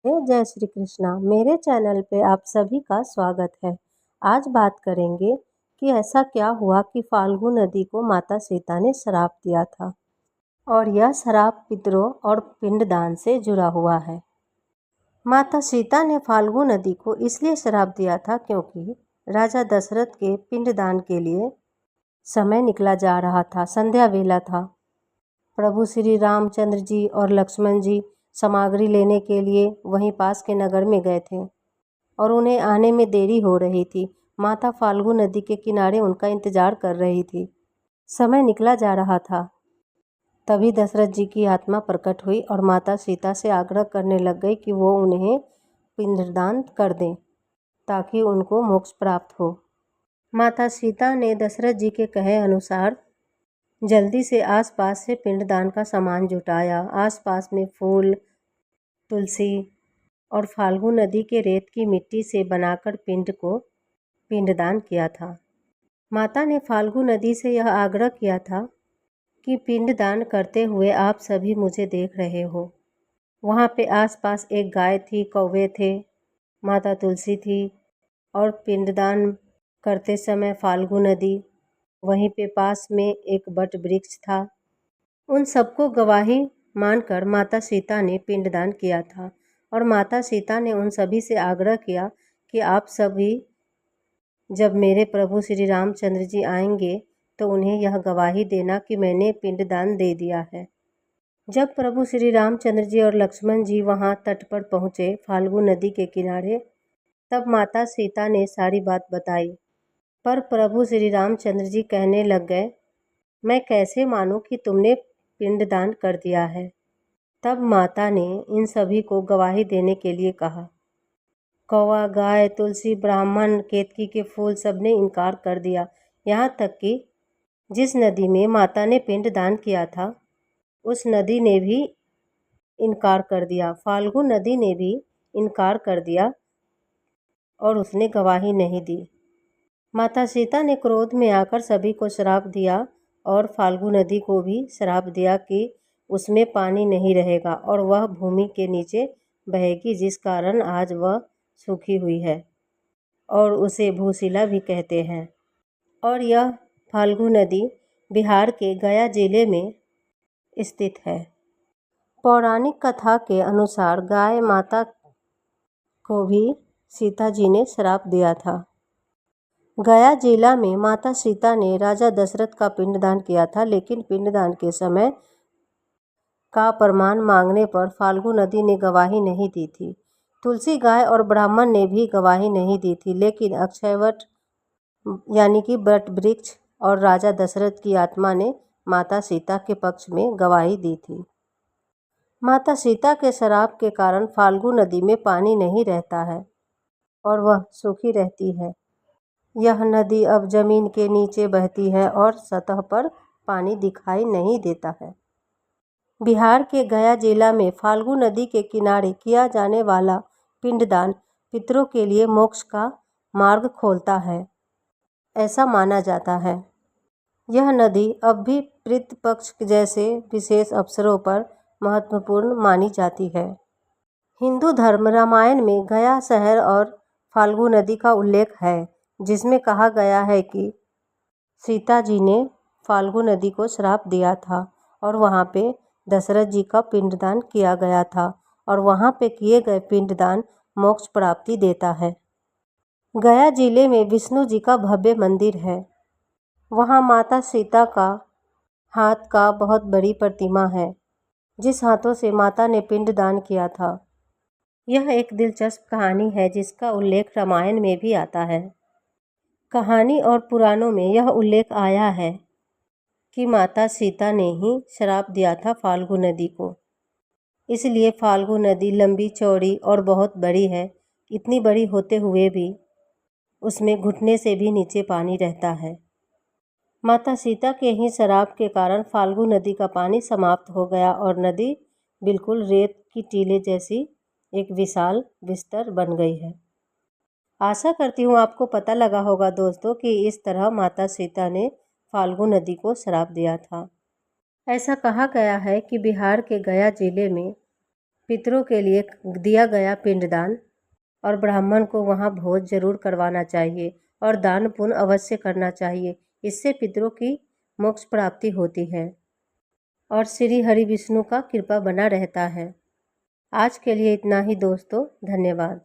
जय श्री कृष्णा। मेरे चैनल पे आप सभी का स्वागत है। आज बात करेंगे कि ऐसा क्या हुआ कि फाल्गु नदी को माता सीता ने श्राप दिया था और यह श्राप पितरों और पिंडदान से जुड़ा हुआ है। माता सीता ने फाल्गु नदी को इसलिए श्राप दिया था क्योंकि राजा दशरथ के पिंडदान के लिए समय निकला जा रहा था। संध्या वेला था। प्रभु श्री रामचंद्र जी और लक्ष्मण जी सामग्री लेने के लिए वहीं पास के नगर में गए थे और उन्हें आने में देरी हो रही थी। माता फाल्गु नदी के किनारे उनका इंतजार कर रही थी। समय निकला जा रहा था। तभी दशरथ जी की आत्मा प्रकट हुई और माता सीता से आग्रह करने लग गई कि वो उन्हें पिंडदान कर दें ताकि उनको मोक्ष प्राप्त हो। माता सीता ने दशरथ जी के कहे अनुसार जल्दी से आसपास से पिंडदान का सामान जुटाया। आसपास में फूल, तुलसी और फाल्गु नदी के रेत की मिट्टी से बनाकर पिंड को पिंडदान किया था। माता ने फाल्गु नदी से यह आग्रह किया था कि पिंडदान करते हुए आप सभी मुझे देख रहे हो। वहाँ पे आसपास एक गाय थी, कौवे थे, माता तुलसी थी और पिंडदान करते समय फाल्गु नदी, वहीं पे पास में एक बट वृक्ष था। उन सबको गवाही मानकर माता सीता ने पिंडदान किया था और माता सीता ने उन सभी से आग्रह किया कि आप सभी जब मेरे प्रभु श्री रामचंद्र जी आएंगे तो उन्हें यह गवाही देना कि मैंने पिंडदान दे दिया है। जब प्रभु श्री रामचंद्र जी और लक्ष्मण जी वहाँ तट पर पहुँचे फाल्गु नदी के किनारे, तब माता सीता ने सारी बात बताई। पर प्रभु श्री रामचंद्र जी कहने लग गए, मैं कैसे मानूं कि तुमने पिंडदान कर दिया है। तब माता ने इन सभी को गवाही देने के लिए कहा। कौवा, गाय, तुलसी, ब्राह्मण, केतकी के फूल सबने इनकार कर दिया। यहाँ तक कि जिस नदी में माता ने पिंडदान किया था उस नदी ने भी इनकार कर दिया। फाल्गु नदी ने भी इनकार कर दिया और उसने गवाही नहीं दी। माता सीता ने क्रोध में आकर सभी को श्राप दिया और फाल्गु नदी को भी श्राप दिया कि उसमें पानी नहीं रहेगा और वह भूमि के नीचे बहेगी, जिस कारण आज वह सूखी हुई है और उसे भूशिला भी कहते हैं। और यह फाल्गु नदी बिहार के गया जिले में स्थित है। पौराणिक कथा के अनुसार गाय माता को भी सीता जी ने श्राप दिया था। गया जिला में माता सीता ने राजा दशरथ का पिंडदान किया था, लेकिन पिंडदान के समय का प्रमाण मांगने पर फाल्गु नदी ने गवाही नहीं दी थी। तुलसी, गाय और ब्राह्मण ने भी गवाही नहीं दी थी, लेकिन अक्षयवट यानी कि बट वृक्ष और राजा दशरथ की आत्मा ने माता सीता के पक्ष में गवाही दी थी। माता सीता के श्राप के कारण फाल्गु नदी में पानी नहीं रहता है और वह सूखी रहती है। यह नदी अब जमीन के नीचे बहती है और सतह पर पानी दिखाई नहीं देता है। बिहार के गया जिला में फाल्गु नदी के किनारे किया जाने वाला पिंडदान पितरों के लिए मोक्ष का मार्ग खोलता है, ऐसा माना जाता है। यह नदी अब भी पितृ पक्ष जैसे विशेष अवसरों पर महत्वपूर्ण मानी जाती है। हिंदू धर्म रामायण में गया शहर और फाल्गु नदी का उल्लेख है, जिसमें कहा गया है कि सीता जी ने फाल्गु नदी को श्राप दिया था और वहाँ पे दशरथ जी का पिंडदान किया गया था और वहाँ पे किए गए पिंडदान मोक्ष प्राप्ति देता है। गया जिले में विष्णु जी का भव्य मंदिर है। वहाँ माता सीता का हाथ का बहुत बड़ी प्रतिमा है, जिस हाथों से माता ने पिंडदान किया था। यह एक दिलचस्प कहानी है जिसका उल्लेख रामायण में भी आता है। कहानी और पुराणों में यह उल्लेख आया है कि माता सीता ने ही श्राप दिया था फाल्गु नदी को। इसलिए फाल्गु नदी लंबी, चौड़ी और बहुत बड़ी है। इतनी बड़ी होते हुए भी उसमें घुटने से भी नीचे पानी रहता है। माता सीता के ही श्राप के कारण फाल्गु नदी का पानी समाप्त हो गया और नदी बिल्कुल रेत की टीले जैसी एक विशाल बिस्तर बन गई है। आशा करती हूँ आपको पता लगा होगा दोस्तों कि इस तरह माता सीता ने फाल्गु नदी को श्राप दिया था। ऐसा कहा गया है कि बिहार के गया जिले में पितरों के लिए दिया गया पिंडदान और ब्राह्मण को वहाँ भोज जरूर करवाना चाहिए और दान पुण्य अवश्य करना चाहिए। इससे पितरों की मोक्ष प्राप्ति होती है और श्री हरि विष्णु का कृपा बना रहता है। आज के लिए इतना ही दोस्तों, धन्यवाद।